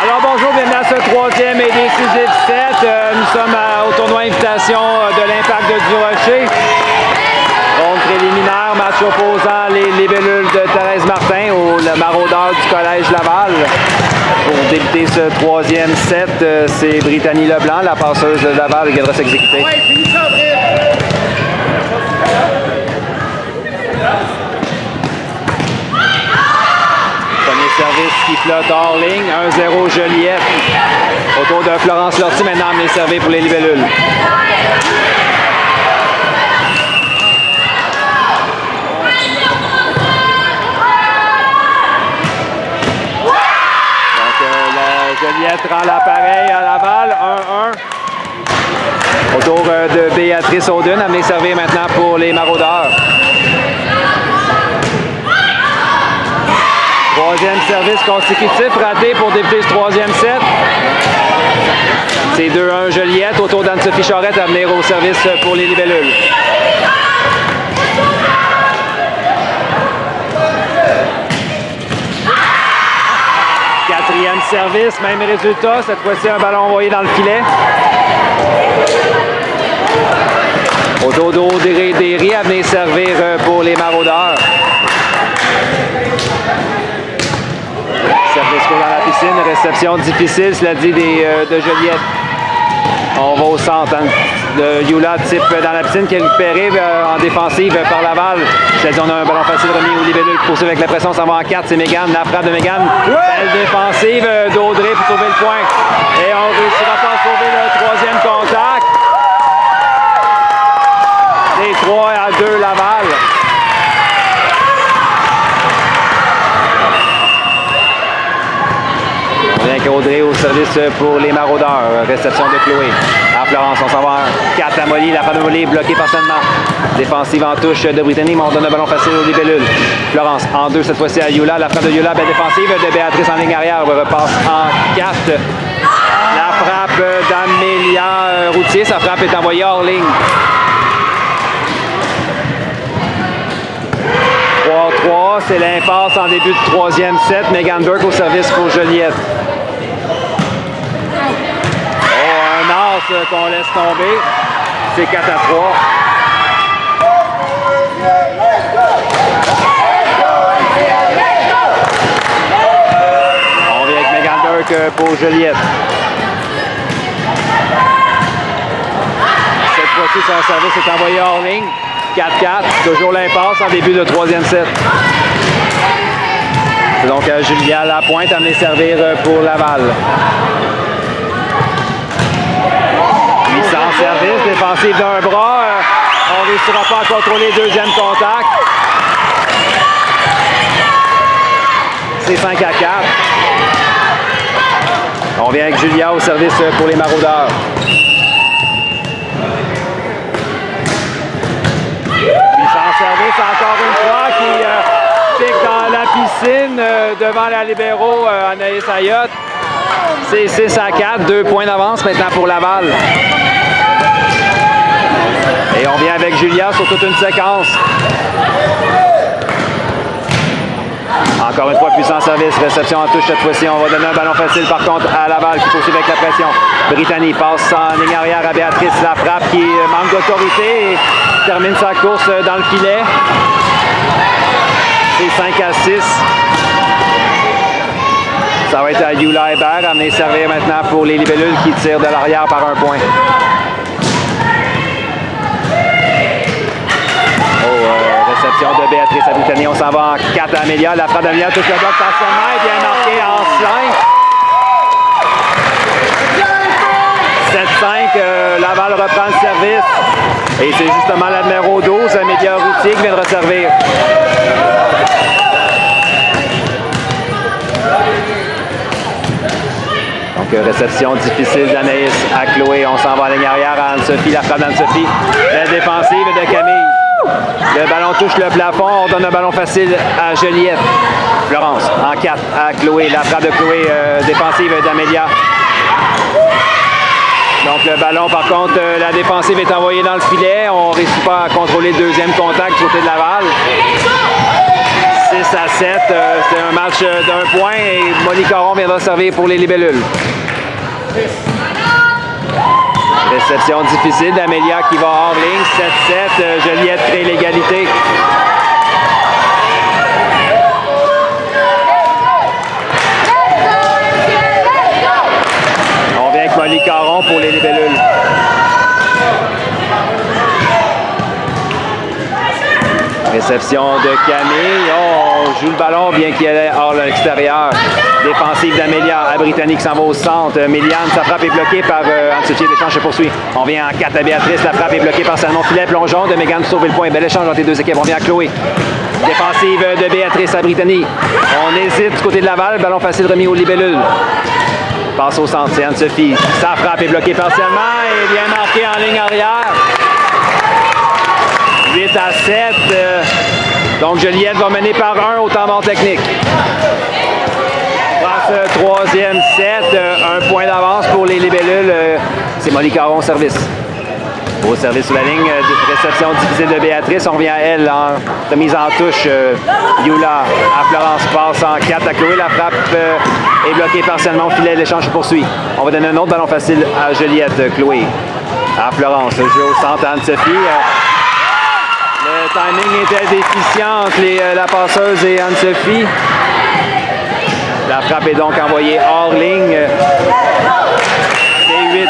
Alors bonjour, bienvenue à ce troisième et décisif set. Nous sommes au tournoi invitation de l'Impact de Durocher. Ronde préliminaire, match opposant les libellules de Thérèse Martin au maraudeur du Collège Laval. Pour débuter ce troisième set, c'est Brittany Leblanc, la passeuse de Laval, qui viendra s'exécuter. Premier service qui flotte hors ligne, 1-0 Joliette. Autour de Florence Lortie maintenant amené servi pour les libellules. Joliette rend l'appareil à Laval, 1-1. Autour de Béatrice Audun, amené servir maintenant pour les maraudeurs. Troisième service consécutif raté pour débuter ce troisième set. C'est 2-1 Joliette, autour d'Anne-Sophie Charette à venir au service pour les libellules. Quatrième service, même résultat. Cette fois-ci, un ballon envoyé dans le filet. Au dodo d'Éry à venir servir pour les maraudeurs. Service dans la piscine, réception difficile, cela dit de Joliette. On va au centre. De Yula type dans la piscine qui est récupéré en défensive par Laval. C'est-à-dire on a un ballon facile remis au libellule qui poursuit avec la pression, ça va en 4, c'est Mégane, la frappe de Mégane. Belle défensive d'Audrey pour sauver le point. Et on ne réussira pas à sauver le troisième contact. C'est 3-2 Laval. Bien qu'Audrey au service pour les maraudeurs. Réception de Chloé. À Florence, on s'en va 4 à Molly. La frappe de Molly est bloquée par seulement. Défensive en touche de Brittany, mais on donne un ballon facile aux libellules. Florence en 2 cette fois-ci à Yula. La frappe de Yula, belle défensive de Béatrice en ligne arrière. Repasse en 4. La frappe d'Amélia Routier. Sa frappe est envoyée hors ligne. 3-3, c'est l'impasse en début de troisième set. Megan Burke au service pour Joliette. Oh, un as qu'on laisse tomber. C'est 4-3. On vient avec Megan Burke pour Joliette. Cette fois-ci, son service est envoyé hors ligne. 4-4, toujours l'impasse en début de troisième set. C'est donc Julia Lapointe amené servir pour Laval. 800 service, défensive d'un bras. On ne réussira pas à contrôler le deuxième contact. C'est 5-4. On vient avec Julia au service pour les maraudeurs. Service encore une fois qui pique dans la piscine devant la libéraux Anaïs Ayotte. C'est 6-4, 2 points d'avance maintenant pour Laval. Et on vient avec Julia sur toute une séquence. Encore une fois, puissant service, réception en touche cette fois-ci. On va donner un ballon facile par contre à Laval qui poursuit avec la pression. Brittany passe en ligne arrière à Béatrice. La frappe qui manque d'autorité et termine sa course dans le filet. C'est 5-6. Ça va être à Yula Hébert, amené servir maintenant pour les libellules qui tirent de l'arrière par un point. Réception de Béatrice à Brittany. On s'en va en 4 à Amélia. La frappe d'Amélia touche le bloc partiellement et bien marqué en 5. 7-5. Laval reprend le service. Et c'est justement la numéro 12, Amélia Routier, qui vient de resservir. Donc, réception difficile d'Anaïs à Chloé. On s'en va en ligne arrière à Anne-Sophie. La frappe d'Anne-Sophie. La défensive de Camille. Le ballon touche le plafond. On donne un ballon facile à Joliette. Florence en 4 à Chloé. La frappe de Chloé défensive d'Amélia. Donc le ballon, par contre, la défensive est envoyée dans le filet. On ne réussit pas à contrôler le deuxième contact du côté de Laval. 6-7. 10 à 7, c'est un match d'un point et Molly Caron viendra servir pour les libellules. Réception difficile d'Amélia qui va hors ligne, 7-7, Joliette crée l'égalité. On vient avec Molly Caron pour les libellules. Réception de Camille. Oh, on joue le ballon bien qu'il allait hors l'extérieur. Défensive d'Amélia. À Britannique s'en va au centre. Méliane, sa frappe est bloquée par Anne-Sophie. L'échange se poursuit. On vient en 4 à Béatrice. La frappe est bloquée par Salmon Filet. Plongeon de Mégane pour sauver le point. Bel échange entre les deux équipes. On vient à Chloé. Défensive de Béatrice à Britannique. On hésite du côté de Laval. Ballon facile remis aux libellules. Passe au centre. C'est Anne-Sophie. Sa frappe est bloquée partiellement et bien marquée en ligne arrière. 8 à 7. Donc Joliette va mener par 1 au temps mort technique. Dans ce troisième set, un point d'avance pour les libellules. C'est Molly Caron au service. Au service sur la ligne, réception difficile de Béatrice. On revient à elle en remise en touche. Yula à Florence passe en 4 à Chloé. La frappe est bloquée partiellement au filet. L'échange se poursuit. On va donner un autre ballon facile à Joliette. Chloé à Florence. Jeu au centre à Anne-Sophie. Le timing était déficient entre la passeuse et Anne-Sophie. La frappe est donc envoyée hors ligne. C'est 8-8.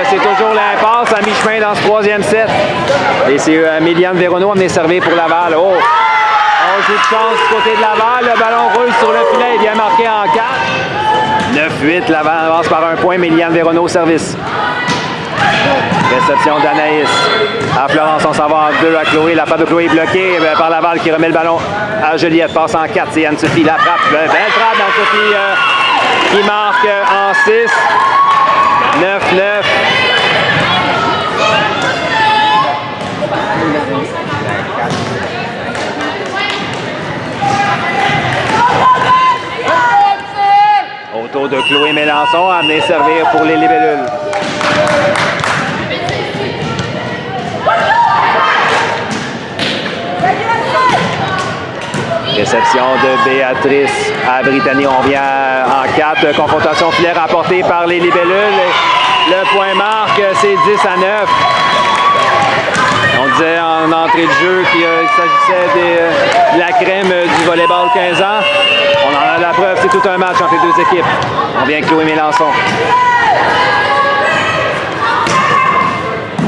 C'est toujours l'impasse à mi-chemin dans ce troisième set. Et c'est Méliane Véronneau amené servir pour Laval. Oh! On joue de chance du côté de Laval. Le ballon roule sur le filet. Il vient marqué en 4. 9-8. Laval avance par un point. Méliane Véronneau au service. Réception d'Anaïs. À Florence, on s'en va en 2 à Chloé. La frappe de Chloé est bloquée par Laval qui remet le ballon à Joliette. Passe en 4. C'est Anne-Sophie. La frappe. Belle frappe d'Anne-Sophie qui marque en 6. 9-9. Autour de Chloé Mélençon, amené servir pour les libellules. Réception de Béatrice à Britannie. On vient en 4. Confrontation filaire apportée par les libellules. Le point marque, c'est 10 à 9. On disait en entrée de jeu qu'il s'agissait de la crème du volleyball 15 ans. On en a la preuve, c'est tout un match entre les deux équipes. On vient avec Chloé Mélençon.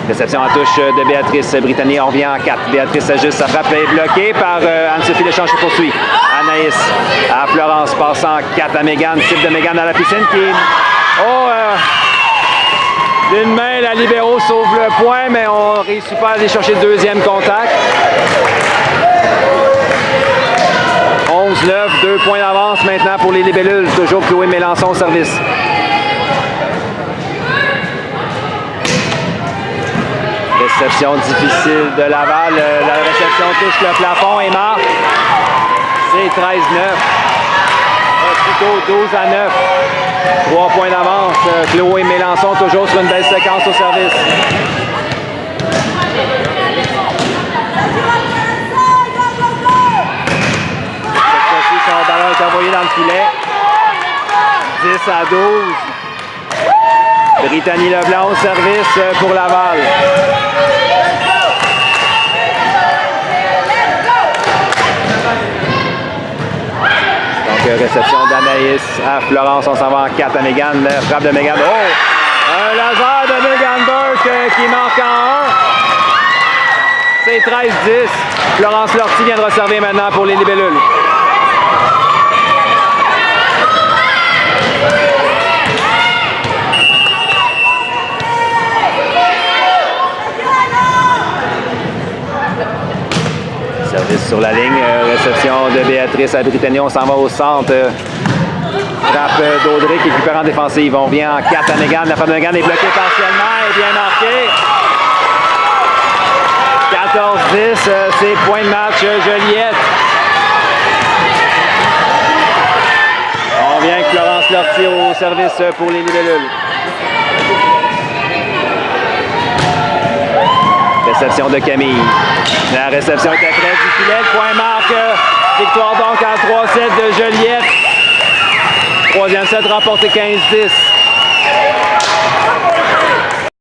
Réception en touche de Béatrice Britannie. On vient en 4. Béatrice s'ajuste. Sa frappe est bloquée par Anne-Sophie. L'échange se poursuit. Anaïs à Florence. Passe en 4 à Mégane. Type de Mégane dans la piscine qui... Oh! D'une main, la libéro sauve le point, mais on ne réussit pas à aller chercher le deuxième contact. 11-9. 2 points d'avance maintenant pour les libellules. Toujours Chloé Mélençon au service. Réception difficile de Laval. La réception touche le plafond et marque. C'est 13-9. Plutôt 12 à 9. 3 points d'avance. Chloé Mélençon toujours sur une belle séquence au service. Cette fois-ci, son ballon est envoyé dans le filet. 10 à 12. Britannie Leblanc au service pour Laval. Donc, réception d'Anaïs à Florence. On s'en va en 4 à Mégane. Frappe de Mégane. Oh! Un laser de Mégane Burke qui marque en 1. C'est 13-10. Florence Lortie viendra servir maintenant pour les libellules. Service sur la ligne, réception de Béatrice à Britannie, on s'en va au centre. Frappe d'Audrey qui récupère en défensive. On vient en 4 à Mégane. La frappe de Mégane est bloquée partiellement et bien marquée. 14-10, c'est point de match Joliette. On vient avec Florence Lortie au service pour les libellules. Réception de Camille. La réception était près du filet. Le point marque Victoire donc en 3-7 de Joliette. Troisième set remporté 15-10.